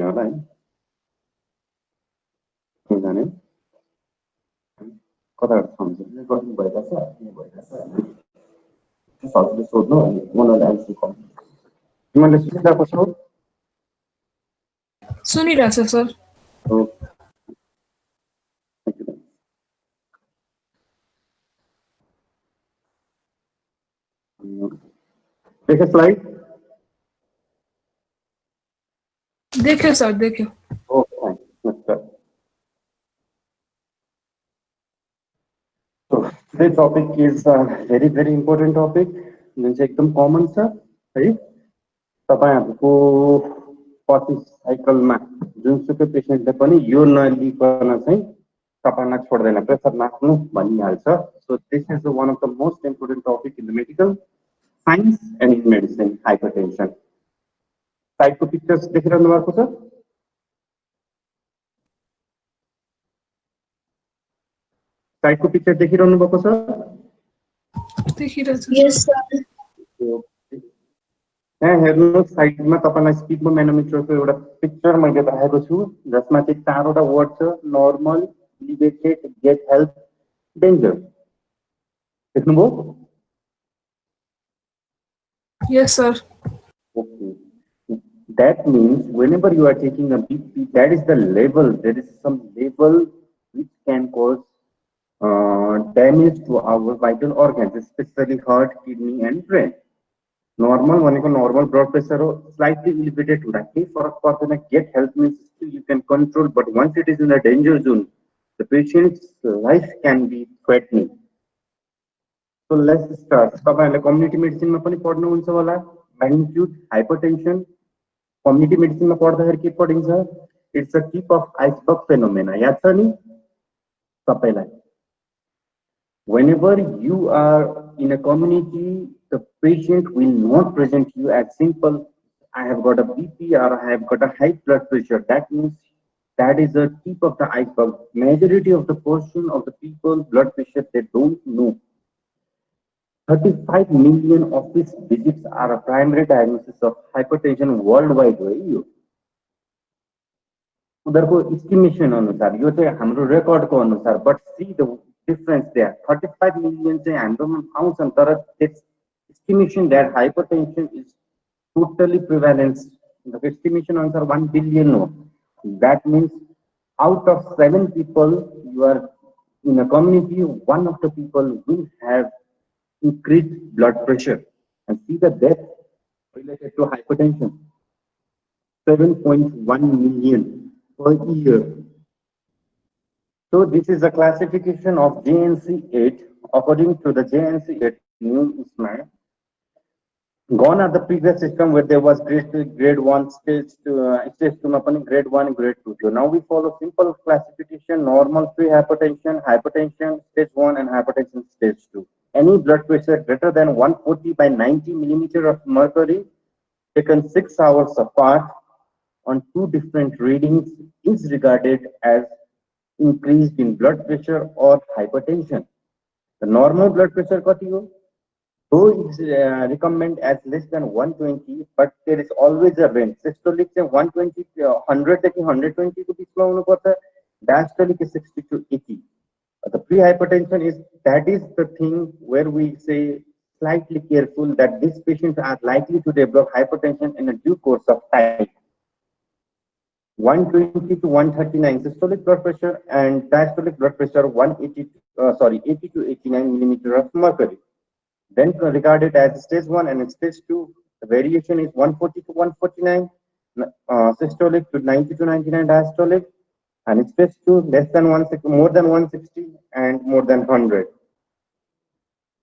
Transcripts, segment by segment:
होला है किनभने कताबाट थाहा हुन्छ गर्नु भइरहेछ के भइरहेछ सबले सोध्नु अनि मलाई आन्सर गर्नु तिमीले सुनिरहेको छौ सुनिरहेछ सर देखे स्लाइड देख्यो सर देख्यो okay fine So today's topic is a very important topic जुन चाहिँ एकदम कमन छ है तपाईहरुको पछि साइकलमा जुनसुकै पेशेन्टले पनि यो नलिकन चाहिँ तपाईलाई छोड्दैन प्रेसर नाप्नु भनिहाल्छ so this is one of the most important topic in the medical science and in medicine hypertension साइडको पिक्चर्स देखिरहनु भएको छ साइडको पिक्चर देखिरहनु भएको छ देखिरहेछ यस सर यहाँ हेर्नु साइडमा तपाईलाई स्पिडमा म्यानोमिटरको एउटा पिक्चर मैले राखेको छु जसमा चाहिँ चारवटा वर्ड छ normal elevated get help danger देख्नुभयो yes sir okay that means whenever you are taking a BP that is the level there is some level which can cause damage to our vital organs especially heart kidney and brain normal भनेको normal blood pressure हो slightly elevated हुँदा केही फरक पर्दैन get help means still you can control but once it is in a danger zone the patient's life can be threatening so let's start तपाईहरुले community मेडिसिनमा पनि पढ्नुहुन्छ होला magnitude hypertension कम्युनिटी मेडिसिनमा पढ्दाखेरि के पढिन्छ it's a tip of iceberg phenomena याद छ नि सबैलाई whenever you are in a community the patient will not present you as simple I have got a BP or I have got a high blood pressure that means that is the tip of the iceberg majority of the portion of the people blood pressure they don't know 35 million office visits are a primary diagnosis of hypertension worldwide हो यो उनीहरुको estimation अनुसार यो चाहिँ हाम्रो रेकर्डको अनुसार but see the difference there 35 million चाहिँ हाम्रोमा आउँछन् तर estimation that hypertension is totally prevalence the estimation अनुसार 1 billion हो that means out of 7 people you are in a community one of the people will have increased blood pressure and see the death related to hypertension 7.1 million per year. So this is a classification of JNC8 according to the JNC8 new ISMA. Gone are the previous system where there was grade 1 stage 2 grade 1 grade 2 so now we follow simple classification normal pre-hypertension hypertension stage 1 and hypertension stage 2 any blood pressure greater than 140 by 90 millimeter of mercury taken 6 hours apart on two different readings is regarded as increased in blood pressure or hypertension. The normal blood pressure though is recommended as less than 120 but there is always a range systolic 120 100 to 120 to be slow diastolic is 60 to 80 the pre-hypertension is that is the thing where we say slightly careful that these patients are likely to develop hypertension in a due course of time 120 to 139 systolic blood pressure and diastolic blood pressure 80 to 89 millimeter of mercury then regarded as stage 1 and stage 2 the variation is 140 to 149 systolic to 90 to 99 diastolic and stage 2 less than 160 more than 160 and more than 100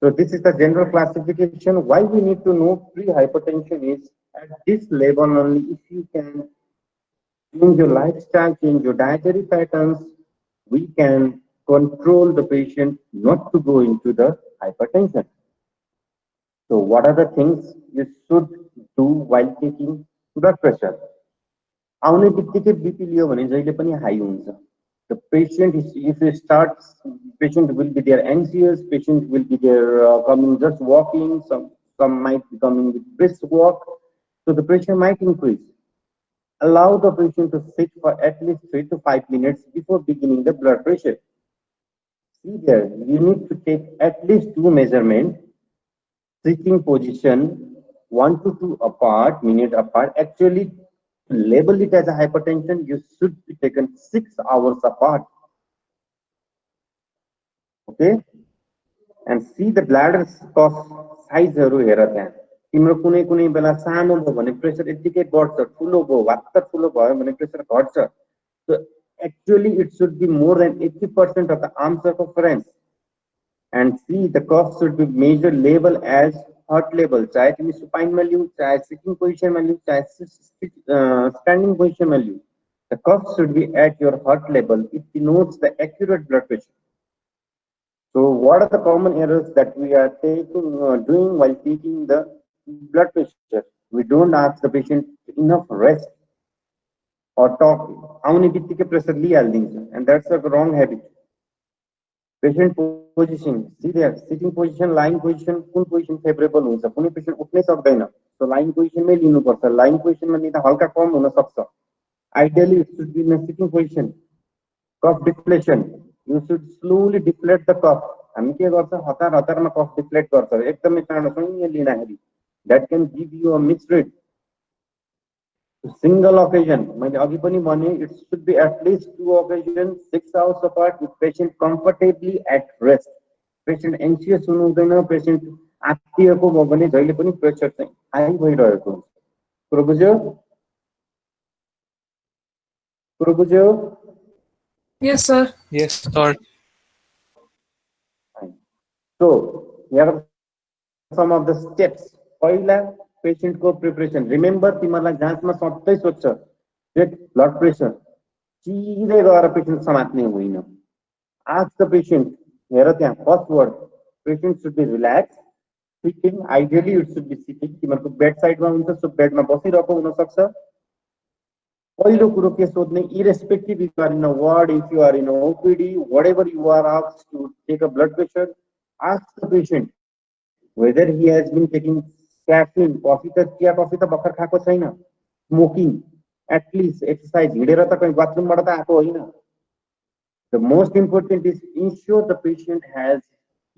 so this is the general classification why we need to know pre-hypertension is at this level only if you can change your lifestyle change your dietary patterns we can control the patient not to go into the hypertension so what are the things you should do while taking blood pressure आउने बित्तिकै BP लियो भने जहिले पनि high हुन्छ the patient is if it starts patient will be there anxious patient will be there coming just walking some might be coming with brisk walk so the pressure might increase Allow the patient to sit for at least 3 to 5 minutes before beginning the blood pressure. See there, you need to take at least two measurements, sitting position 1 to 2 apart, minute apart. Actually, to label it as a hypertension, you should be taken 6 hours apart. Okay? And see the bladder साइजहरू हेर त्यहाँ तिम्रो कुनै कुनै बेला सानो भयो भने pressure यतिकै बढ्छ ठुलो भयो वात्तर ठुलो भयो भने प्रेसर घट्छ so actually it should be more than 80% of the arm circumference and see the cuff should be measured level as heart level चाहे तिमी supine मा लिऊ चाहे sitting position मा लिऊ चाहे standing position मा लिऊ the cuff should be at your heart level. It denotes the accurate blood pressure. So what are the common errors that we are doing while taking the blood pressure? We don't ask the patient enough rest or talk. आउने बित्तिकै pressure लिइहाल्दिन्छ and that's a wrong habit. Patient position, see there, sitting position, lying position, कुन position favorable हुन्छ कुनै patient उठ्नै सक्दैन so lying position मै लिनुपर्छ lying position मा लिँदा हल्का कम हुन सक्छ ideally it should be in a sitting position. Cuff deflation, you should slowly deflate the cuff. हामी के गर्छ हतार हतारमा cuff deflate गर्छ एकदमै चाँडो सँगै लिँदाखेरि that can give you a misread. Single occasion, मैले अघि पनि भने it should be at least 2 occasions 6 hours apart with patient comfortably at rest. Patient anxious हुनु हुँदैन patient आत्तिएको भयो भने जहिले पनि प्रेसर चाहिँ हाई भइरहेको हुन्छ कुरो बुझ्यो कुरो बुझ्यो Yes, sir. Yes, sir. So here are some of the steps. पहिला patient को preparation. Remember तिमीलाई जाँचमा सधैँ सोध्छ check blood pressure. सिधै गएर patient समात्ने होइन. Ask the patient. हेर त्यहाँ first word. Patient should be relaxed. Sitting. Ideally it should be sitting. तिमीहरूको bedside मा हुन्छ so bed मा बसिरहेको हुन सक्छ. पहिलो कुरो के सोध्ने irrespective if you are in a ward, if you are in a OPD, whatever you are asked to take a blood pressure, ask the patient whether he has been taking caffeine, coffee त chia coffee त भर्खर खाएको छैन, smoking, at least exercise हिँडेर त कहीं बाथरुमबाट त आएको होइन. The most important is ensure the patient has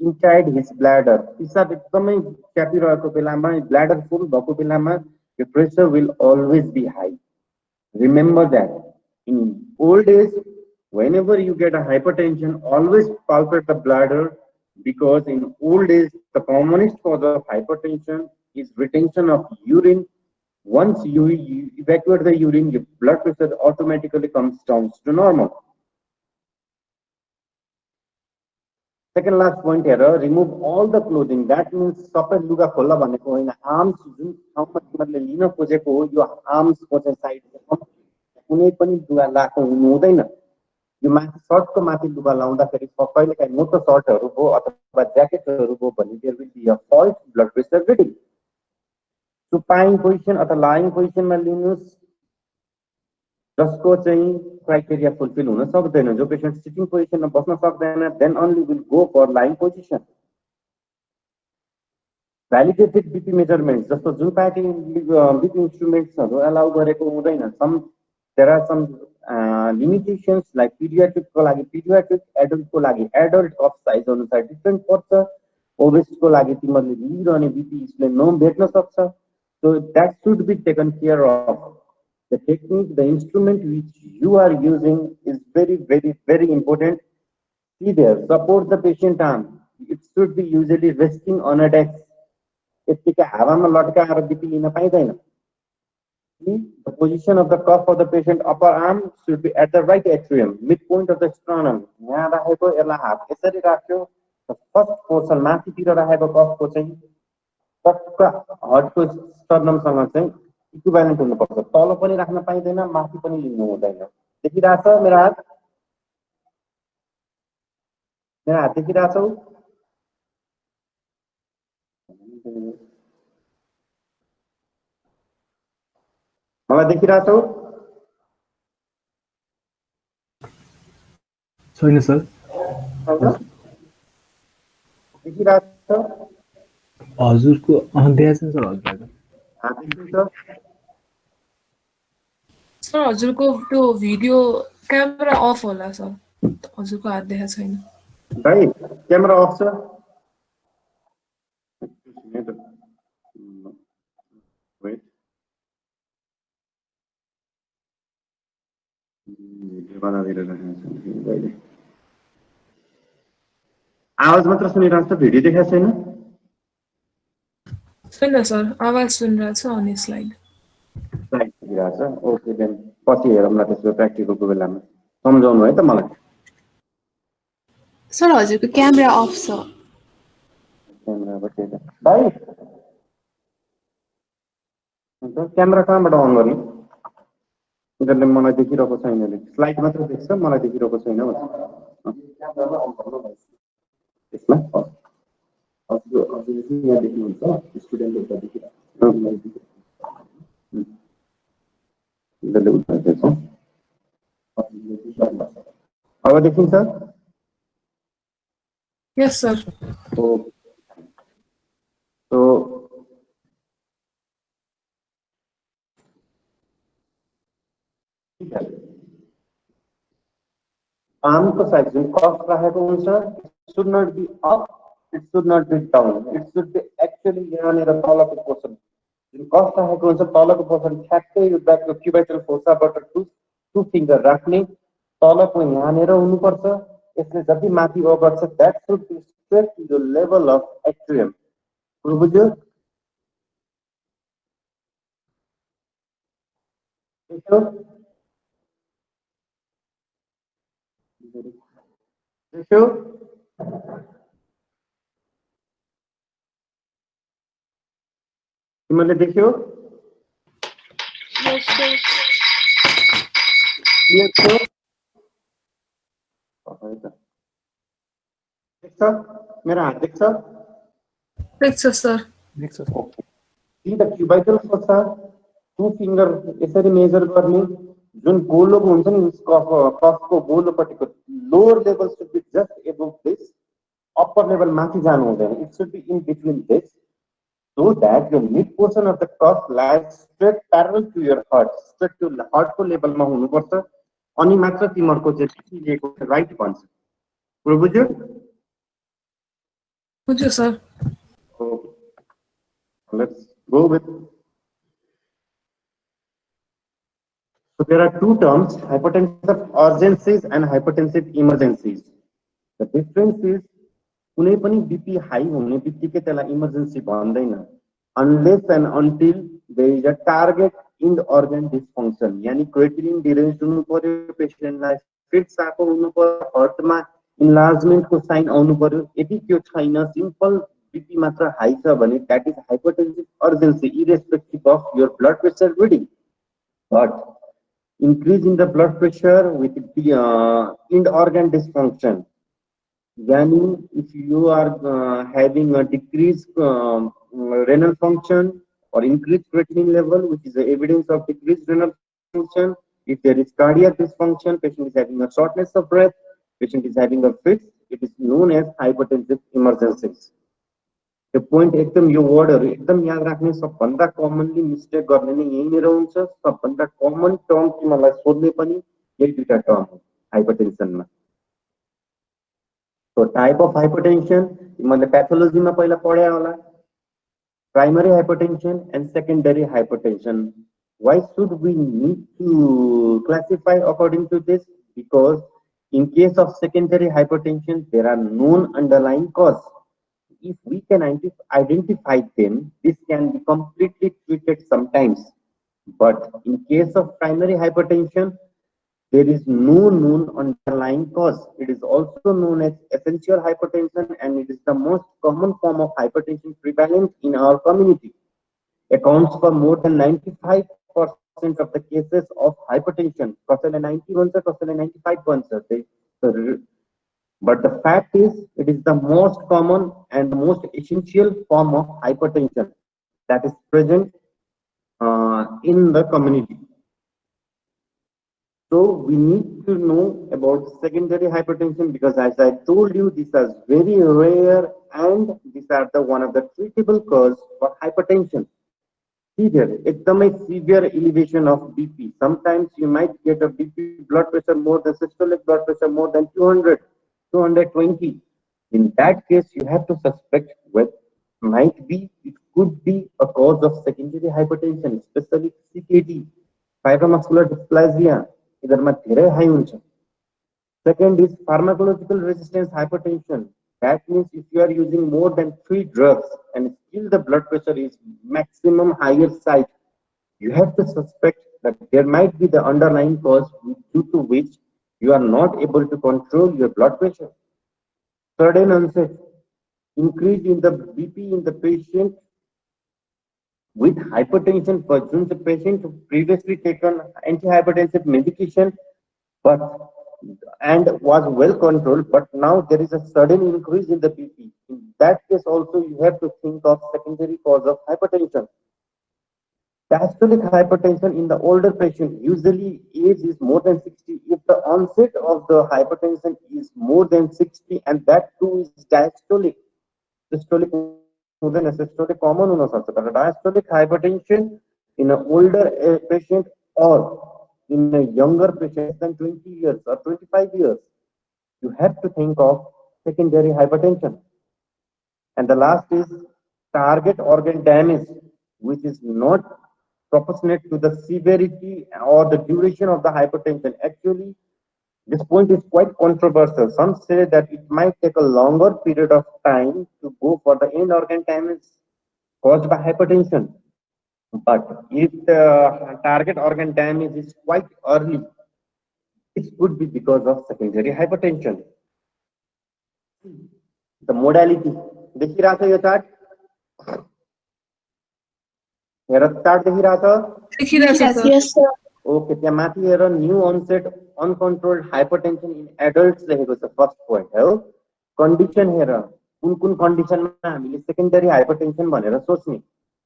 emptied his bladder. पिसाब एकदमै च्यापिरहेको बेलामा bladder full भएको बेलामा the pressure will always be high. Remember that in old days, whenever you get a hypertension, always palpate the bladder because in old days, the commonest cause of hypertension is retention of urine. Once you evacuate the urine, your blood pressure automatically comes down to normal. Second last point here, remove all the clothing. That means सबै लुगा खोल्ला भनेको होइन arms जुन ठाउँमा तिमीहरूले लिन खोजेको हो यो आर्म्सको चाहिँ side कुनै पनि लुगा लाएको हुनु हुँदैन यो माथि सर्टको माथि लुगा लाउँदाखेरि कहिलेकाहीँ मोटो सर्टहरू भयो अथवा ज्याकेटहरू भयो भने there will be a false blood pressure reading supine position अथवा लाइङ पोजिसनमा लिनुहोस् जसको चाहिँ क्राइटेरिया फुलफिल हुन सक्दैन जो पेशेन्ट सिटिङ पोजिसनमा बस्न सक्दैन then only will go for lying position validated BP measurement जस्तो जुन पार्टी बीपी इन्स्ट्रुमेन्ट्सहरू अलाउ गरेको हुँदैन some there are some limitations like pediatric को लागि pediatric adult को लागि adult of size अनुसार डिफरेंट पर्छ obese को लागि तिमीहरूले लिइरहने बीपी यसले नभेट्न सक्छ so that should be taken care of. The technique, the instrument which you are using is very important. See there, support the patient arm. It should be usually resting on a desk. यतिकै हावामा लटकाएर BP लिन पाइदैन. The position of the cuff of the patient upper arm should be at the right atrium, midpoint of the sternum. यहाँ राखेको यसलाई हात यसरी राख्यो the first portion माथितिर राखेको कफको चाहिँ टक्क हर्टको स्टर्नमसँग चाहिँ इक्विभ्यालेन्ट हुनुपर्छ तल पनि राख्न पाइदैन माथि पनि लिनु हुँदैन देखिरहेछ मेरो हात देखिरहेछौ मलाई देखिरहेछौ छैन सर देखिरहेछ हजुरको देखिन्छ सर हजुरको हात देखिन्छ सर हजुरको त्यो भिडियो क्यामेरा अफ होला सर हजुरको हात देखाएको छैन भाइ क्यामेरा अफ छ वेट आवाज मात्र सुनिरहेको छ भिडियो देखाएको छैन छैन सर आवाज सुनिरहेको छ अनि स्लाइड स्लाइड दिइरहेको छ ओके देन पछि हेरौँला त्यसको प्र्याक्टिकलको बेलामा सम्झाउनु है त मलाई सर हजुरको क्यामेरा अफ छ भाइ क्यामेरा कहाँबाट अन गर्ने उनीहरूले मलाई देखिरहेको छैन अरे स्लाइड मात्र देख्छ मलाई देखिरहेको छैन त्यसमा हजुर हजुर यहाँ देख्नुहुन्छ स्टुडेन्टहरू देखिरहेको अब देखिन्छ यस सर तो आर्मको साइज जुन क्रस राखेको हुन्छ it should not be up it should not be down it should B actually यहाँनिर तलको पोर्सन जुन क्रस राखेको हुन्छ तलको पोर्सन ठ्याक्कै यो ब्याकको क्युबाइटल फोर्साबाट टु फिङ्गर राख्ने तलको यहाँनिर हुनुपर्छ यसले जति माथि गर्छ that should be straight to the level of atrium बुझ्यो देख्यो तिमीले देख्यो क्लियर थियो देख्छ मेरो हात देख्छ देख्छ sir see the cubital fossa to finger यसरी मेजर गर्ने जुन गोलोको हुन्छ नि क्रसको गोलोपट्टिको lower level should be just above this upper level माथि जानु हुँदैन it should be in between this so that your mid portion of the cross lies straight parallel to your heart straight to heart को लेभलमा हुनुपर्छ अनि मात्र तिमीहरूको चाहिँ लिएको राइट भन्छ बुझ्यो बुझ्यो sir let's go with so there are two terms hypertensive urgencies and hypertensive emergencies the difference is कुनै पनि बीपी हाई हुने बित्तिकै त्यसलाई इमर्जेन्सी भन्दैन unless and until there is a target in the organ dysfunction यानी creatinine डिरेन्ज हुनु पर्यो पेशेन्टलाई fits आएको हुनु पर्यो हार्टमा इन्लार्जमेन्टको साइन आउनु पर्यो यदि त्यो छैन सिम्पल बीपी मात्र हाई छ भने that is hypertensive urgency irrespective of your blood pressure reading but increase in the blood pressure with the end organ dysfunction yani if you are having a decreased renal function or increased creatinine level which is the evidence of decreased renal function if there is cardiac dysfunction patient is having a shortness of breath patient is having a fit it is known as hypertensive emergencies the point एकदम यो वर्डहरु एकदम याद राख्ने सबभन्दा commonly mistake गर्ने नै यही नै हुन्छ सबभन्दा कमन टर्म तिमीलाई सोध्ने पनि यही दुईटा टर्म हो हाइपरटेन्सनमा so type of hypertension तिमीले प्याथोलोजीमा पहिला पढ्या होला primary hypertension and secondary hypertension why should we need to classify according to this because in case of secondary hypertension there are known underlying cause if we can identify them this can be completely treated sometimes but in case of primary hypertension there is no known underlying cause. It is also known as essential hypertension and it is the most common form of hypertension prevalent in our community. Accounts for more than 95% of the cases of hypertension. Kasale 91 se kasale 95 but the fact is it is the most common and most essential form of hypertension that is present in the community. So we need to know about secondary hypertension because as I told you, these are very rare and these are the one of the treatable cause for hypertension. severe, एकदमै severe elevation of BP. Sometimes you might get a BP blood pressure more than systolic blood pressure more than 200, 220. In that case, you have to suspect what might be, it could be a cause of secondary hypertension, especially CKD, fibromuscular dysplasia. इधरमा धेरै high हुन्छ. Second is pharmacological resistance hypertension. That means if you are using more than three drugs and still the blood pressure is maximum higher side, you have to suspect that there might be the underlying cause due to which you are not able to control your blood pressure. Sudden onset, increase in the BP in the patient with hypertension presumes the patient who previously taken antihypertensive medication but and was well controlled, but now there is a sudden increase in the BP. In that case, also you have to think of secondary cause of hypertension. Diastolic hypertension in the older patient, usually age is more than 60. If the onset of the hypertension is more than 60, and that too is diastolic, systolic हुँदैन systolic common हुन सक्छ तर diastolic hypertension in an older patient or in a younger patient less than 20 years or 25 years, you have to think of secondary hypertension. And the last is target organ damage, which is not proportionate to the severity or the duration of the hypertension. Actually, this point is quite controversial. Some say that it might take a longer period of time to go for the end organ damage caused by hypertension. But if the target organ damage is quite early, it could be because of secondary hypertension. The modality. देखिरहेको छ यो chart हेर chart देखिरहेको छ देखिरहेको छ Yes, sir. Okay त्यहाँ माथि हेर new onset uncontrolled hypertension in adults लेखेको छ फर्स्ट पोइन्ट है कन्डिसन हेर कुन कुन कन्डिसनमा हामीले सेकेन्डरी हाइपरटेन्सन भनेर सोच्ने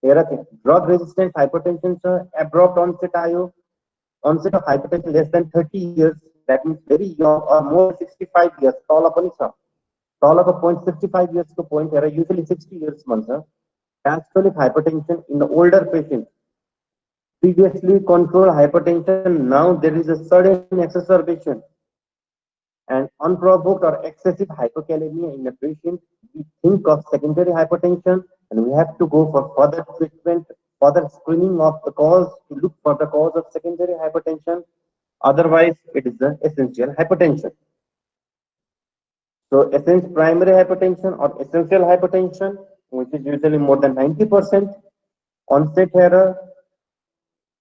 हेर त्यहाँ ड्रग रेजिस्टेन्ट हाइपरटेन्सन छ एब्रप्ट अनसेट आयो onset of hypertension less than 30 years, that means very young or more than 65 years, तल पनि छ तलको point 65 years को point हेर usually 60 years भन्छ diastolic hypertension in the older patient, previously controlled hypertension, now there is a sudden exacerbation and unprovoked or excessive hypokalemia in a patient, we think of secondary hypertension and we have to go for further treatment, further screening of the cause to look for the cause of secondary hypertension. Otherwise, it is the essential hypertension. So, primary hypertension or essential hypertension, which is usually more than 90%, onset error,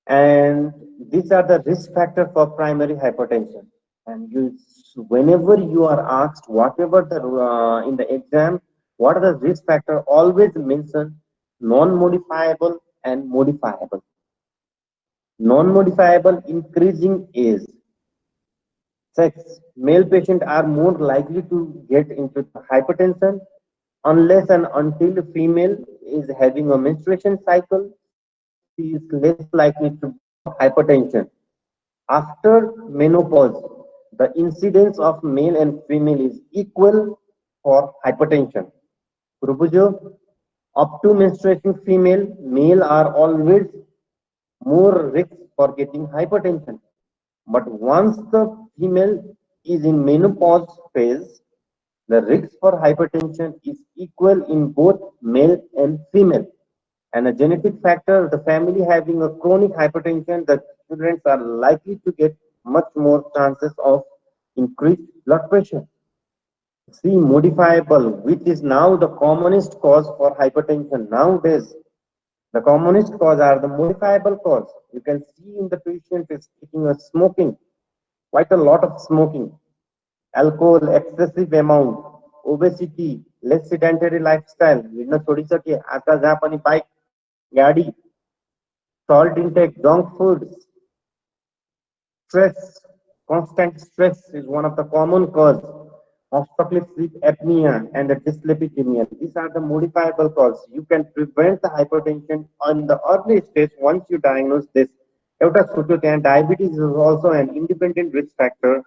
and these are the risk factors for primary hypertension. And you, whenever you are asked, whatever the in the exam, what are the risk factor? Always mention non-modifiable and modifiable. Non-modifiable, increasing age. Sex, male patients are more likely to get into hypertension unless and until the female is having a menstruation cycle, she is less likely to develop hypertension. After menopause, the incidence of male and female is equal for hypertension. Rubujo, up to menstruation female, male are always more risk for getting hypertension. But once the female is in menopause phase, the risk for hypertension is equal in both male and female. And a genetic factor, the family having a chronic hypertension, the children are likely to get much more chances of increased blood pressure. C, modifiable, which is now the commonest cause for hypertension nowadays. The commonest cause are the modifiable cause. You can see in the patient is taking a smoking, quite a lot of smoking, alcohol, excessive amount, obesity, less sedentary lifestyle, हिँड्न छोडिसके आता जहाँ पनि bike गाडी, salt intake, junk foods, stress, constant stress is one of the common cause. Obstructive sleep apnea and the dyslipidemia. These are the modifiable causes. You can prevent the hypertension on the early stage once you diagnose this. Diabetes is also an independent risk factor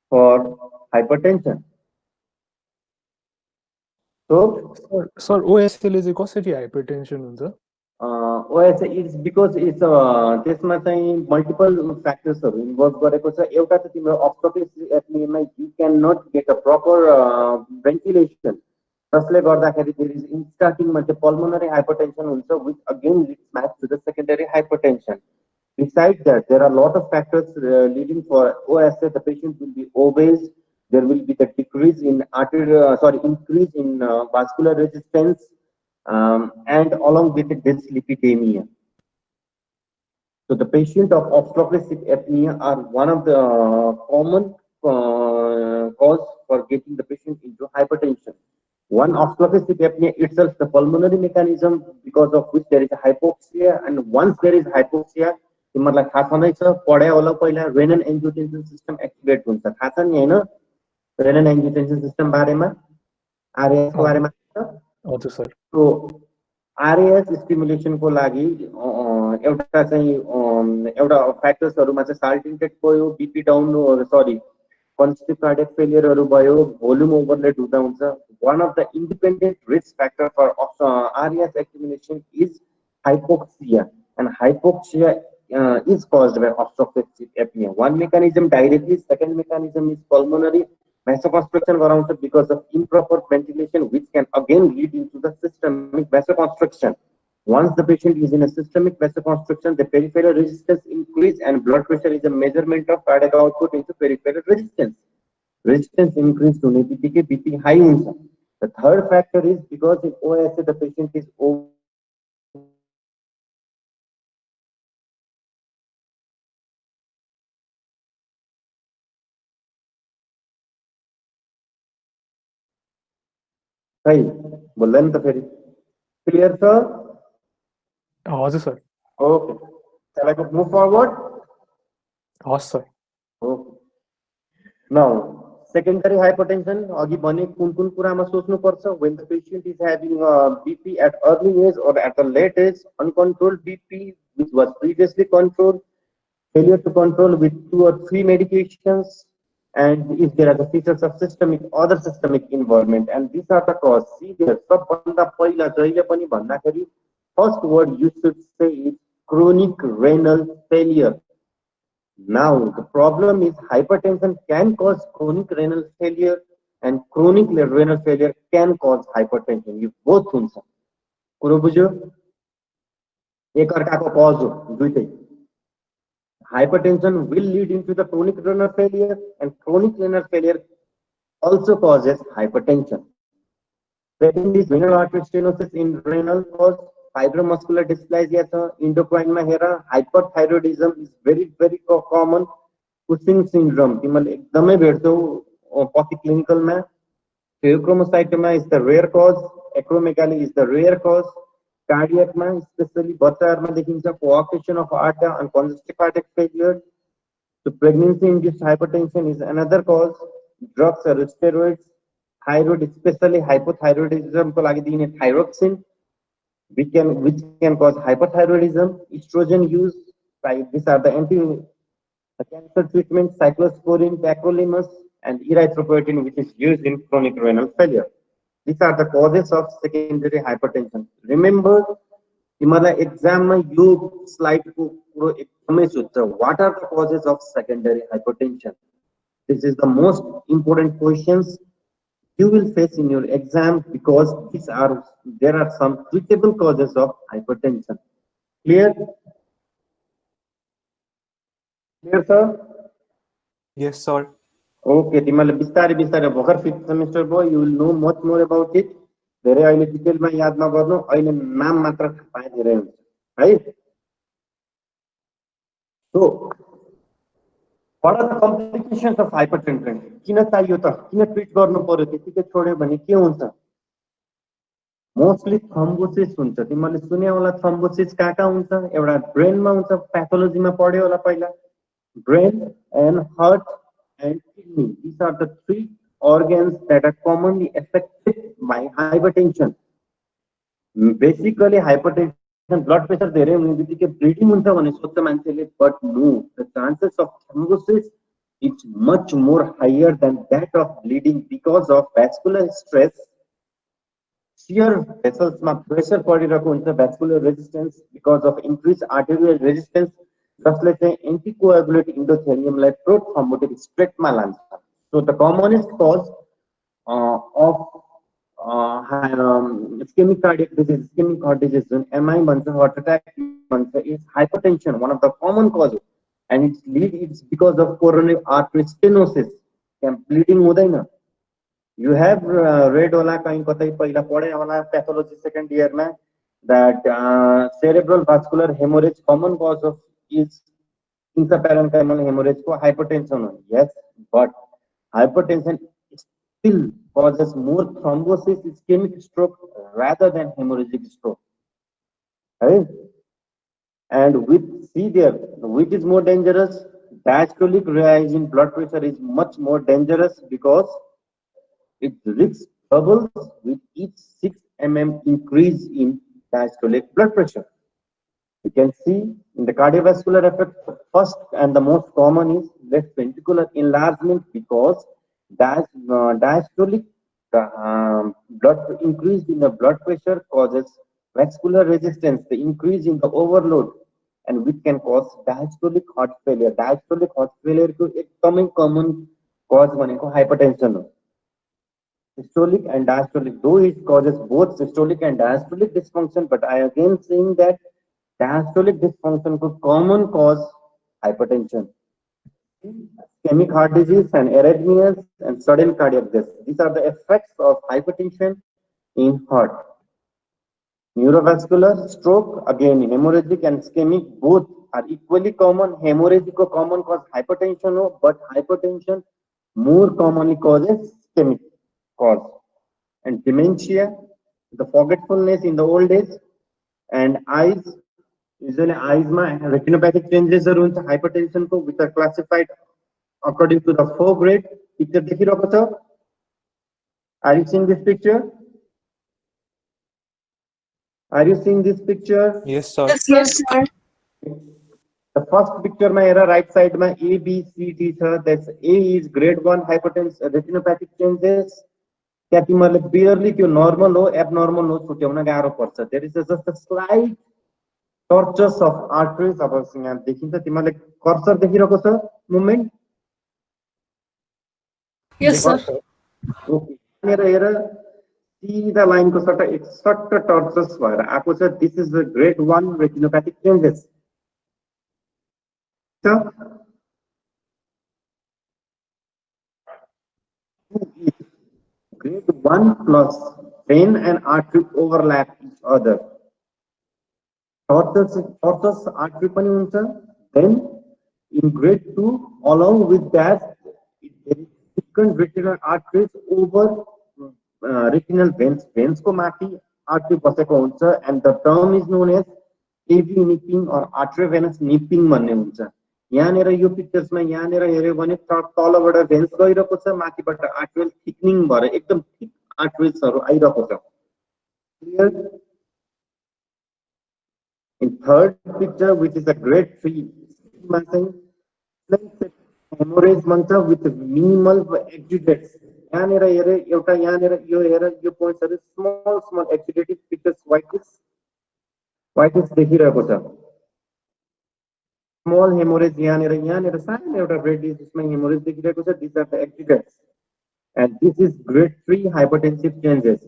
for hypertension. So, sir ओएसएलले चाहिँ कसरी hypertension हुन्छ OSA it's because it's त्यसमा चाहिँ multiple फ्याक्टर्सहरू involve गरेको छ एउटा त तिम्रो अब्स्ट्रक्टिभ एपनियामा you can not get a proper ventilation जसले गर्दाखेरि देयर इज स्टार्टिङमा चाहिँ पल्मोनरी हाइपरटेन्सन हुन्छ which again leads back to the secondary hypertension. Besides that, there are a lot of factors leading for OSA. The patient will be obese. There will be the decrease in increase in vascular resistance, and along with it, dyslipidemia. So the patient of obstructive sleep apnea are one of the common cause for getting the patient into hypertension. One obstructive sleep apnea itself, the pulmonary mechanism because of which there is a hypoxia, and once there is hypoxia, तिमीहरूलाई थाहा छँदैछ पढायो होला पहिला रेनन एन्जियोटेन्सिन system activate हुन्छ थाहा छ नि होइन रेनन एन्जियोटेन्सिन सिस्टम बारेमा आरएएस को बारेमा हजुर सर. सो आरएएस स्टिमुलेसनको लागि एउटा चाहिँ एउटा फ्याक्टर्सहरुमा चाहिँ साल्टिन्टेट भयो बीपी डाउन सरी कन्स्टिट्युटिभ कार्डियक फेलियरहरु भयो भोल्युम ओभरलेड हुँदा हुन्छ one of the independent risk factor for RAS accumulation is hypoxia, and hypoxia is caused by obstructive sleep apnea. One mechanism directly, second mechanism is pulmonary vasoconstriction around because of improper ventilation, which can again lead into the systemic vasoconstriction. Once the patient is in a systemic vasoconstriction, the peripheral resistance increase, and blood pressure is a measurement of cardiac output into peripheral resistance. Resistance increase to BP high. The third factor is because in OSA the patient is over. Hey, बोलन तो फिर clear sir? हजुर sir. Okay. Shall I move forward? Has sir. Okay. Now, secondary hypertension, अघि भने कुन कुरामा सोच्नुपर्छ when the patient is having BP at early age or at a late age, uncontrolled BP which was previously controlled, failure to control with 2 or 3 medications, and if there are the features of other systemic involvement, and these are the cause. See there, सबभन्दा पहिला जहिले पनि भन्दाखेरि first word you should say is chronic renal failure. Now, the problem is hypertension can cause chronic renal failure, and chronic renal failure can cause hypertension. You both हुन्छ. कुरो बुझ्यो? एक अर्काको कज हो दुईटै. Hypertension will lead into the chronic renal failure, and chronic renal failure also causes hypertension. Second is renal artery stenosis in renal cause, fibromuscular dysplasia, endocrine mahera, hyperthyroidism is very common. Cushing syndrome, तिमीले एकदमै भेट्छौ पछि क्लिनिकलमा. Pheochromocytoma is the rare cause, acromegaly is the rare cause. Cardiac ma, especially बच्चाहरुमा देखिन्छ coarctation of aorta and congestive cardiac failure. So pregnancy-induced hypertension is another cause. Drugs or steroids, thyroid, especially hypothyroidism को लागि दिने thyroxine, which can cause hyperthyroidism. Estrogen use, like these are the cancer treatment, cyclosporine, tacrolimus, and erythropoietin, which is used in chronic renal failure. These are the causes of secondary hypertension. Remember, तिमीलाई एक्जाममा यो स्लाइडको कुरो एकदमै सोध्छ. What are the causes of secondary hypertension? This is the most important questions you will face in your exam, because there are some treatable causes of hypertension. Clear? Clear, sir? Yes, sir. Okay, तिमीलाई बिस्तारै बिस्तारै भर्खर 5th semester भयो, you will know much more about it. धेरै अहिले डिटेलमा याद नगर्नु, अहिले नाम मात्र थाहा पाए धेरै हुन्छ है. So, what are the complications of hypertension? किन चाहियो त? किन ट्रिट गर्नु पर्यो? त्यतिकै छोड्यो भने के हुन्छ? मोस्टली थ्रोम्बोसिस हुन्छ. तिमीले सुन्यो होला थ्रोम्बोसिस कहाँ हुन्छ? एउटा ब्रेनमा हुन्छ, प्याथोलोजीमा पढ्यो होला पहिला. Brain and heart and kidney, these are the 3 organs that are commonly affected by hypertension. Basically hypertension, blood pressure धेरै हुने बित्तिकै ब्लिडिङ हुन्छ भन्ने सोच्छ मान्छेले, but no, the chances of thrombosis is much more higher than that of bleeding because of vascular stress. shear vessels ma pressure परिरहेको हुन्छ, vascular resistance because of increased arterial resistance जसले चाहिँ anticoagulate endotheliumलाई prothrombotic state मा लान्छ. So the commonest cause of ischemic cardiac disease, ischemic heart disease, MI भन्छ, heart attack भन्छ, is hypertension, one of the common causes, and it's because of coronary artery stenosis. Bleeding हुँदैन. You have read होला कहीं कतै पहिला पढे होला pathology second year मा that cerebral vascular hemorrhage common cause of is intraparenchymal hemorrhage को hypertension. Yes, but hypertension still causes more thrombosis, ischemic stroke rather than hemorrhagic stroke. Right? And with see there, which is more dangerous? Diastolic rise in blood pressure is much more dangerous because it risk doubles with each 6 mm increase in diastolic blood pressure. You can see in the cardiovascular effect, the first and the most common is left ventricular enlargement because diastolic blood increase in the blood pressure causes vascular resistance, the increase in the overload, and which can cause diastolic heart failure. Diastolic heart failure को एकदमै common cause भनेको hypertension हो. Systolic and diastolic, though it causes both systolic and diastolic dysfunction, but I again saying that diastolic dysfunction could common cause hypertension, ischemic heart disease, and arrhythmias and sudden cardiac death. These are the effects of hypertension in heart. Neurovascular stroke, again hemorrhagic and ischemic both are equally common. Hemorrhagic ko common cause hypertension ho, but hypertension more commonly causes ischemic cause. And dementia, the forgetfulness in the old age, and eyes, usually eyes ma retinopathic changes are हुन्छ hypertension को, which are classified according to the 4 grade. Picture देखिरहेको छ. Are you seeing this picture? Are you seeing this picture? Yes, sir. Yes, sir. The first picture ma hair right side ma A, B, C, D छ. That's A is grade 1 hypertension, retinopathic changes. त्यहाँ तिमीहरूले barely त्यो normal हो abnormal हो छुट्याउन गाह्रो पर्छ. There is just a slight tortuous of arteries. अब यहाँ देखिन्छ, तिमीहरूले कर्सर देखिरहेको छ movement. Yes, sir. ओके, यहाँनिर हेर सिधा लाइनको सट्टा एकसट्ट टर्चस भएर आएको छ. This is the grade 1 retinopathic changes. Grade 1 plus vein and artery overlap each other. Tortuous artery पनि हुन्छ. Then in grade 2, along with that, there is frequent retinal arteries over retinal veins. Veins को माथि artery बसेको हुन्छ, and the term is known as AV nipping or arteriovenous nipping भन्ने हुन्छ. यहाँनिर यो पिक्चर्समा यहाँनिर हेर्यो भने तलबाट भेन्स गइरहेको छ, माथिबाट आर्टरियल थिकनिङ भएर एकदम थिक आर्टरियल्सहरु आइरहेको छ. Clear? In third picture, which is a grade 3, मा चाहिँ hemorrhage भन्छ with minimal exudates. यहाँनिर हेरे एउटा यहाँनिर यो हेर यो पोइन्ट्सहरु स्मल exudative पिक्चर्स whitish देखिरहेको छ. Small hemorrhage यहाँनिर सानो एउटा रेडियस जसमा hemorrhage देखिरहेको छ. These are the exudates, and this is grade 3 hypertensive changes.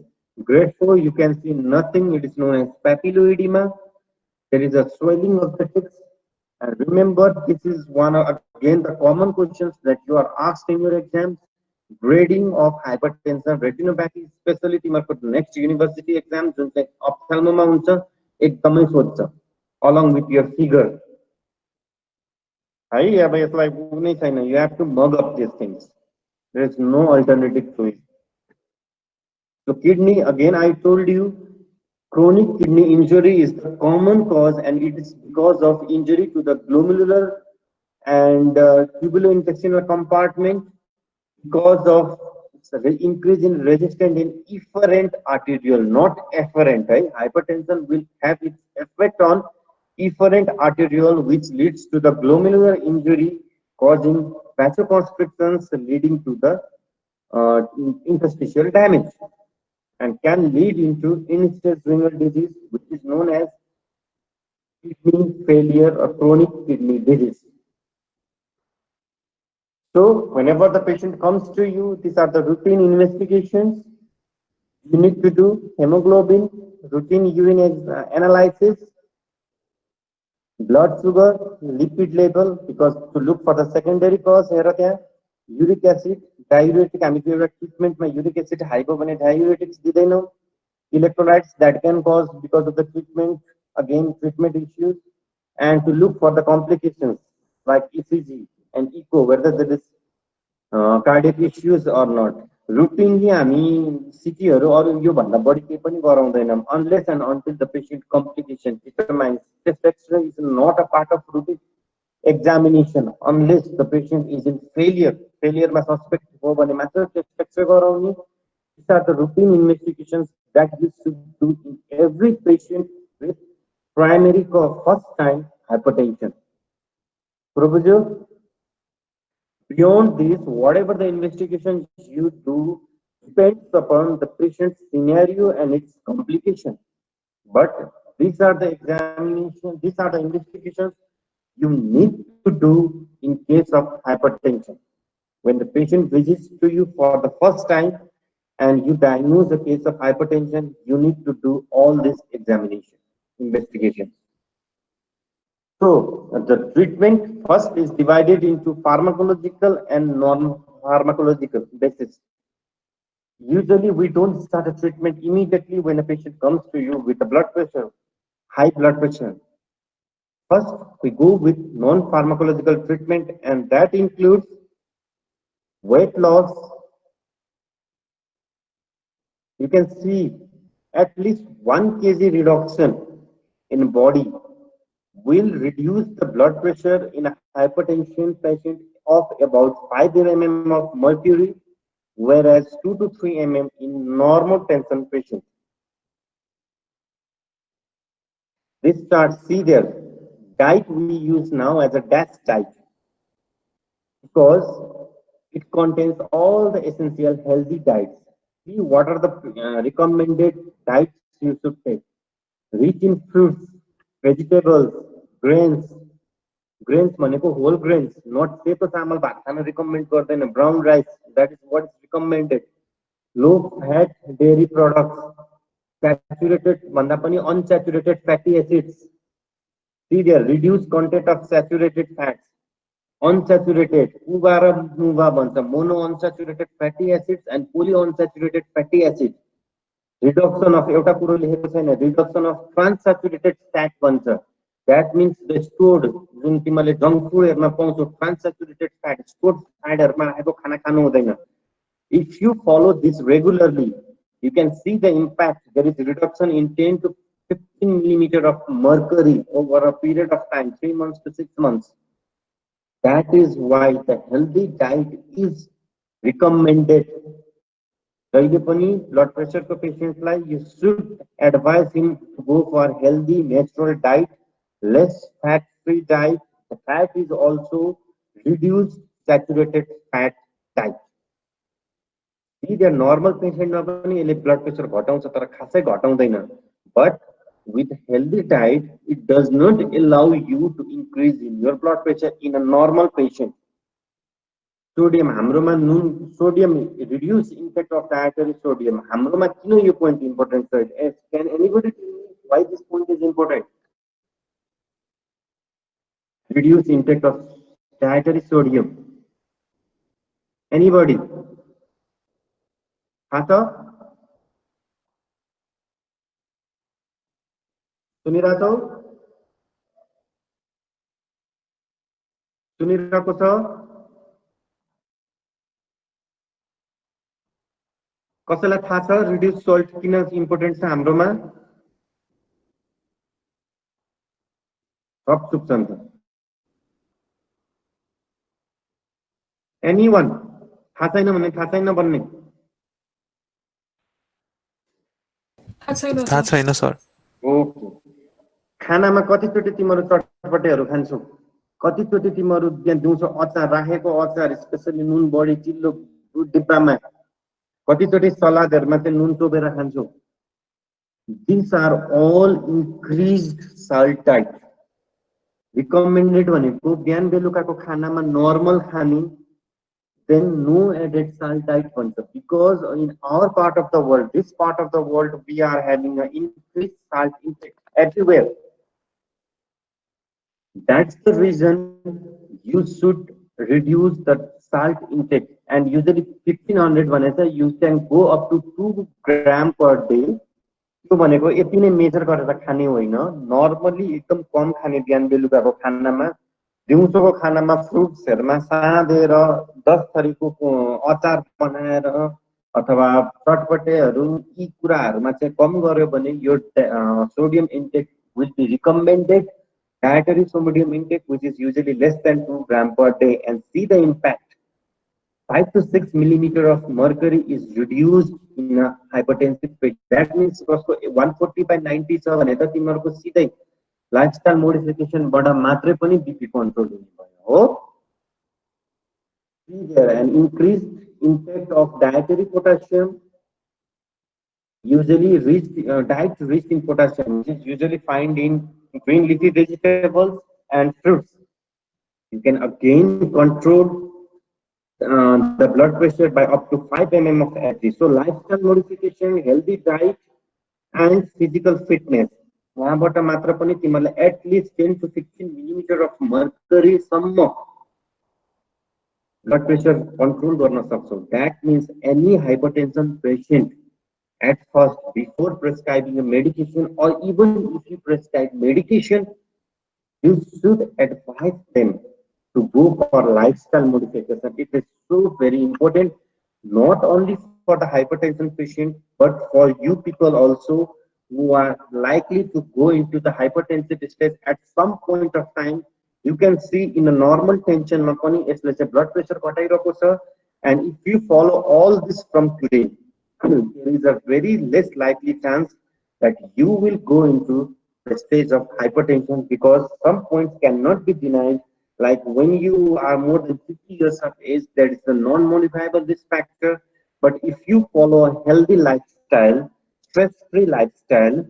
Grade 4, you can see nothing. It is known as papilloedema. There is a swelling of the tips. And remember, this is one of, again, the common questions that you are asked in your exams. Grading of hypertension, retinopathy, especially तिमीहरुको next university exam जुन चाहिँ ophthalmo मा हुन्छ एकदमै सोध्छ along with your figure. है अब यसलाई कुनै छैन. You have to mug up these things. There is no alternative to it. So kidney, again I told you, chronic kidney injury is the common cause, and it is because of injury to the glomerular and tubulointestinal compartment because of increase in resistance in efferent arteriole, not afferent. Right? Hypertension will have its effect on efferent arteriole, which leads to the glomerular injury, causing vasoconstrictions leading to the interstitial damage. and can lead into end-stage renal disease, which is known as kidney failure or chronic kidney disease. So, whenever the patient comes to you, these are the routine investigations. You need to do hemoglobin, routine urine analysis, blood sugar, lipid level, because to look for the secondary cause here are there, uric acid, diuretic, हामी त्यो एउटा ट्रिटमेन्टमा uric acid high भयो भने diuretics दिँदैनौँ, electrolytes that can cause because of the treatment, again treatment issues, and to look for the complications like ECG and echo whether there is cardiac issues or not. Routinely हामी सिटीहरू अरू यो भन्दा बढी केही पनि गराउँदैनौँ unless and until the patient complication determines. Chest X-ray is not a part of routine examination unless the patient is in failure. Failure मा suspect हो भने मात्र chest X-ray गराउने. These are the routine investigations that you should do in every patient with primary first time hypertension. Professor, beyond this, whatever the investigations you do depends upon the patient's scenario and its complication. But these are the examinations, these are the investigations you need to do in case of hypertension. When the patient visits to you for the first time and you diagnose a case of hypertension, you need to do all this examination, investigation. So the treatment first is divided into pharmacological and non-pharmacological basis. Usually we don't start a treatment immediately when a patient comes to you with a blood pressure, high blood pressure. First, we go with non-pharmacological treatment, and that includes weight loss. You can see at least 1 kg reduction in body will reduce the blood pressure in a hypertension patient of about 5 mm of mercury, whereas 2 to 3 mm in normal tension patients. This chart, see there, diet we use now as a DASH diet because it contains all the essential healthy diets. See what are the recommended diets you should take. Rich in fruits, vegetables, grains. Grains भनेको whole grains, not सेतो चामल भात Khan recommend गर्दैन. Brown rice, that is what is recommended. Low fat dairy products, saturated भन्दा पनि unsaturated fatty acids. See there, reduced content of saturated fats. Unsaturated, uga raw nuga भन्छ, mono unsaturated fatty acids and polyunsaturated fatty acids. Reduction of एउटा कुरो लेखेको छैन, reduction of transsaturated fat भन्छ. That means the stored जुन तिमीले junk फुडहरुमा पाउँछौ transsaturated fat, stored fatहरुमा आएको खाना खानु हुँदैन. If you follow this regularly, you can see the impact. There is reduction in 10 to 15 millimeter of mercury over a period of time, 3 months to 6 months. That is why the healthy diet is recommended. जहिले पनि blood pressure को patients lie you should advise him to go for healthy natural diet, less fat-free diet. The fat is also reduced saturated fat diet. See the normal patient मा पनि यसले blood pressure घटाउँछ तर खासै घटाउँदैन. But with healthy diet, it does not allow you to increase in your blood pressure in a normal patient. Sodium, हाम्रोमा नुन, sodium reduce intake of dietary sodium. हाम्रोमा किन यो point important छ? Can anybody tell me why this point is important? Reduce intake of dietary sodium. Anybody? Hata? सुनिरहेको छ? कसैलाई थाहा छ रिड्युस सल्ट किन इम्पोर्टेन्ट छ हाम्रोमा? सब चुप छन् त. एनीवन थाहा छैन भने थाहा छैन भन्ने? थाहा छैन सर. ओके. खानामा कतिचोटि तिमीहरू चटपटेहरू खान्छौ? कतिचोटि तिमीहरू त्यहाँ दिउँसो अचार राखेको अचार स्पेशली नुन बढी चिल्लो डिब्बामा कतिचोटि सलादहरुमा चाहिँ नुन चोबेर खान्छौँ. These are all increased salt type. Recommended भनेको बिहान बेलुकाको खानामा normal खाने, then no added salt type भन्छ. Because in our part of the world, this part of the world, we are having an increased salt intake everywhere. That's the reason you should reduce the salt intake. And usually 1500 भनेको you can go up to 2 gram per day. त्यो भनेको यति नै major गरेर खाने होइन. Normally एकदम कम खाने बिहान बेलुकाको खानामा, दिउँसोको खानामा फ्रुट्सहरुमा साँधेर 10 थरीको अचार बनाएर अथवा चटपटेहरू यी कुराहरुमा चाहिँ कम गर्यो भने यो sodium intake will be recommended. Dietary sodium intake, which is usually less than 2 gram per day, and see the impact. 5 to 6 millimeter of mercury is reduced in a hypertensive patient. That means 140 by 90 छ भने त तिमीहरुको सिधै lifestyle मोडिफिकेसनबाट मात्रै पनि BP control हुने भयो हो. See there an increased intake of dietary potassium, usually rich diet rich in potassium, which is usually found in green leafy vegetables and fruits. You can again control the blood pressure by up to 5 mm of Hg. So lifestyle modification, healthy diet, and physical fitness. वहाँबाट मात्र पनि तिमीलाई at least 10 to 16 millimeter of mercury सम्म blood pressure control गर्न सक्छौ. That means any hypertension patient at first, before prescribing a medication, or even if you prescribe medication, you should advise them to go for lifestyle modification. It is so very important, not only for the hypertension patient, but for you people also who are likely to go into the hypertensive state at some point of time. You can see in a normal tension, blood pressure घटाइरहेको छ, and if you follow all this from today, there is a very less likely chance that you will go into the stage of hypertension, because some points cannot be denied. Like when you are more than 50 years of age, there is a non-modifiable risk factor. But if you follow a healthy lifestyle, stress-free lifestyle,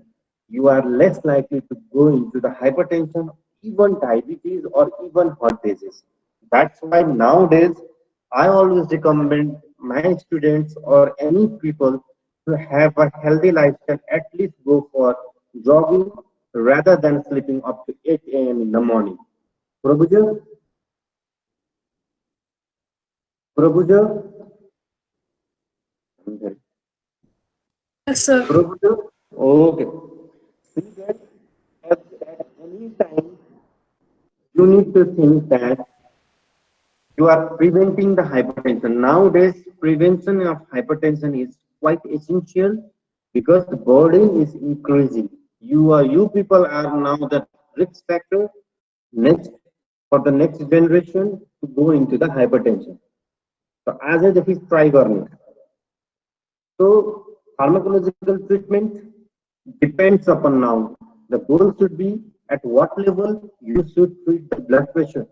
you are less likely to go into the hypertension, even diabetes, or even heart disease. That's why nowadays I always recommend my students or any people to have a healthy lifestyle, at least go for jogging rather than sleeping up to 8 a.m. in the morning. Prabhuja? Prabhuja? Yes, sir. Prabhuja? Okay. See that at any time you need to think that you are preventing the hypertension. Nowadays, prevention of hypertension is quite essential because the burden is increasing. You people are now the risk factor next for the next generation to go into the hypertension. So as a is try गर्ने. So pharmacological treatment depends upon now. The goal should be at what level you should treat the blood pressure.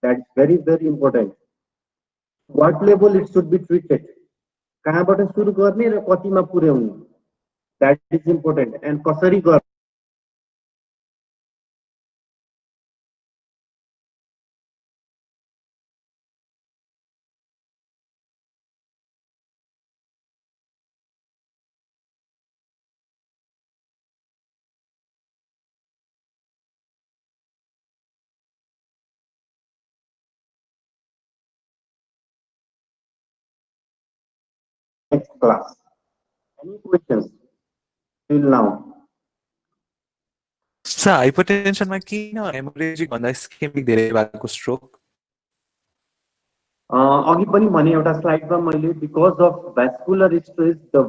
That's very, very important. What level it should be treated. कहाँबाट सुरु गर्ने र कतिमा पुर्याउने. That is important. And कसरी गर्ने. Next class. Any questions till now? Sir हाइपरटेन्सनमा किन haemorrhagic भन्दा इस्केमिक धेरै भएको स्ट्रोक? अघि पनि भने एउटा स्लाइडमा मैले because of vascular stress, the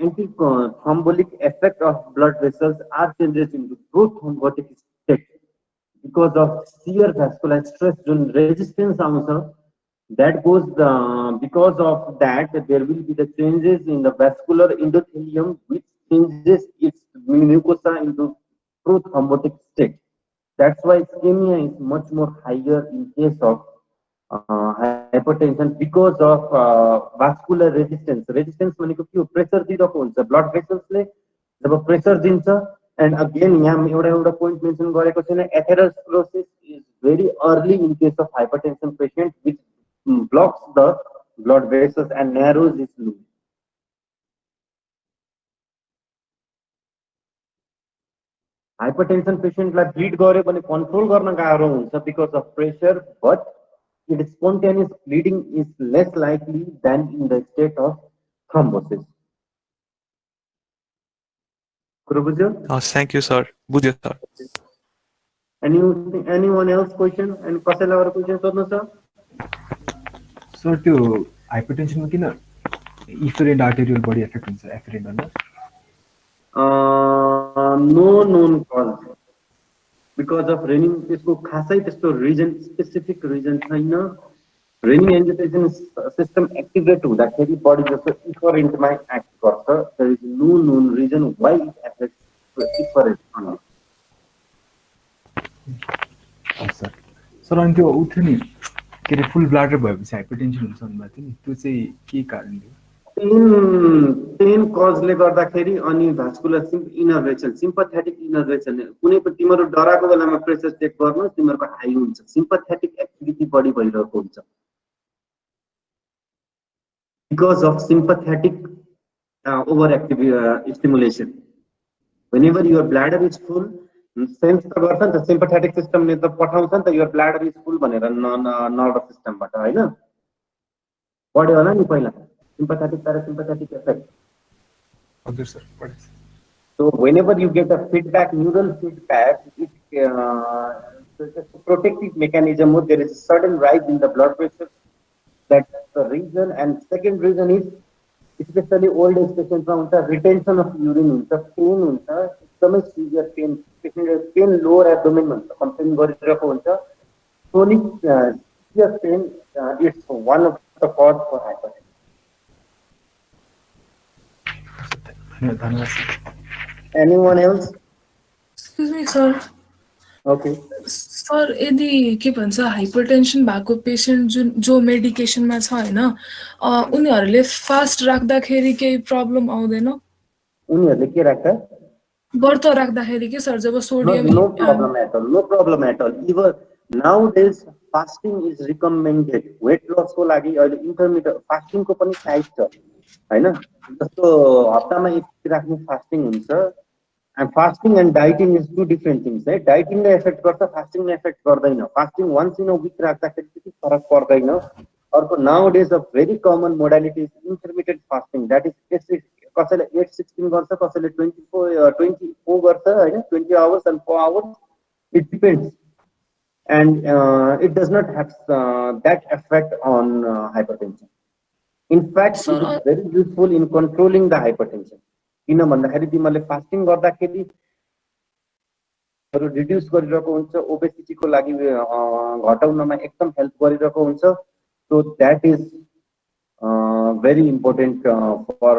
anti-thrombotic effect of blood vessels are changes into prothrombotic state because of shear vascular stress. Jun resistance आउँछ, that goes because of that there will be the changes in the vascular endothelium, which changes its mucosa into prothrombotic state. That's why ischemia is much more higher in case of hypertension because of vascular resistance. Resistance भनेको के हो? Pressure दिइरहेको हुन्छ blood भेसल्सले जब pressure दिन्छ. And again यहाँ एउटा point mention गरेको छैन, atherosclerosis is very early in case of hypertension patient which blocks the blood vessels and narrows is loose. Hypertension पेशेन्टलाई ब्लिड गर्यो भने कन्ट्रोल गर्न गाह्रो हुन्छ because of pressure, but its spontaneous bleeding is less likely than in the state of thrombosis. Thank you, sir. Bujyo, sir. Anyone else question? And कसैलाई अरु question सोध्नु छ? सर त्यो हाइपरटेन्सनमा किन इफरेन्ट आर्टेरियल बडी एफेक्ट हुन्छ एफरेन्ट भन्दा? No known cause. Because of renin, त्यसको खासै त्यस्तो रिजन स्पेसिफिक रिजन छैन. रेनिन एन्जियोटेन्सिन सिस्टम एक्टिभेट हुँदाखेरि बडी जस्तो इफरेन्टमा एक्ट गर्छ. There is no known reason why it affects efferent only. Sir sir अनि त्यो उठ्यो नि के रे फुल ब्लाडर भएपछि हाइपरटेन्सन हुन्छ भन्नुभएको थियो नि, त्यो चाहिँ के कारणले हो? पेन कजले गर्दाखेरि अनि भास्कुलर इनर्भेसन सिम्पथेटिक इनर्भेसन कुनै पनि तिम्रो डराको बेलामा प्रेसर चेक गर्नु तिम्रो हाई हुन्छ. सिम्पथेटिक एक्टिभिटी बढी भइरहेको हुन्छ because of sympathetic over active stimulation. whenever your bladder is full sense त गर्छ नि त, सिम्पथेटिक सिस्टमले त पठाउँछ नि त your bladder is full भनेर नर्भस सिस्टमबाट हैन बढ्यो होला नि पहिला sympathetic parasympathetic effect. हजुर सर पढे. So whenever you get a feedback, neural feedback, it's a protective mechanism. There is a sudden rise in the blood pressure. That's the reason. And second reason is, especially old age patients, retention of urine, pain, stomach severe pain, pain lower abdomen, something chronic severe pain. It's one of the cause for hypertension. Anyone else? Excuse me, sir. Okay. Sir, यदि के भन्छ hypertension भएको patient जो मेडिकेसनमा छ हैन उनीहरुले fast राख्दाखेरि केही problem आउँदैन? उनीहरुले के राख्दा? व्रत राख्दाखेरि के सर जब sodium No problem at all. No problem at all. Even nowadays fasting is recommended. Weight loss को लागि अहिले intermittent fasting को पनि टाइप छ हैन. जस्तो हप्तामा एक दिन राख्ने फास्टिङ हुन्छ. And fasting and dieting is two different things. Right? Dieting ले effect गर्छ, fasting ले effect गर्दैन. Fasting once in a week राख्दाखेरि त्यति फरक पर्दैन. अर्को nowadays a very common modality is intermittent fasting. That is कसैले 8-16 गर्छ, कसैले 24 गर्छ हैन, 20 hours and 4 hours. It depends. And it does not have that effect on hypertension. In fact, it is very useful in controlling the hypertension. किन भन्दाखेरि तिमीले fasting गर्दाखेरि reduce गरिरहेको हुन्छ, ओबेसिटीको लागि घटाउनमा एकदम हेल्प गरिरहेको हुन्छ. So that is very important for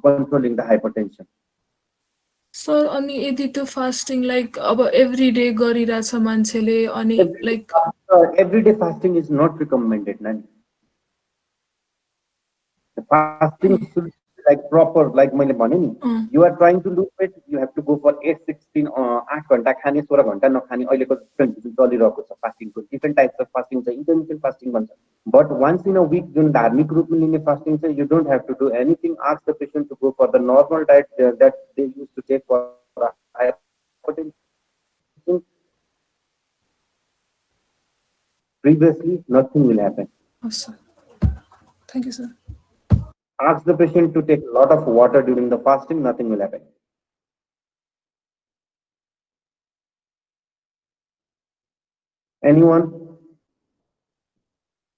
controlling the hypertension. Sir अनि यदि त्यो फास्टिङ लाइक अब एभ्री डे गरिराछ मान्छेले अनि like every day fasting is not recommended. The fasting should be like proper, like मैले भने नि, you are trying to lose weight, you have to go for 8-16 8 घण्टा खाने 16 घण्टा नखाने. अहिलेको ट्रेन्ड चलिरहेको छ फास्टिङको. डिफरेन्ट टाइप्स अफ फास्टिङ छ, इन्टरमिटेन्ट फास्टिङ भन्छ. But once in a week जुन धार्मिक रूपमा लिने फास्टिङ छ, you don't have to do anything. Ask the patient to go for the normal diet that they used to take for hypertension. Previously, nothing will happen. Awesome. Thank you, sir. Ask the patient to take a lot of water during the fasting, nothing will happen. Anyone?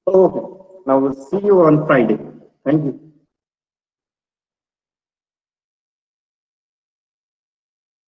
Okay. Now we'll see you on Friday. Thank you.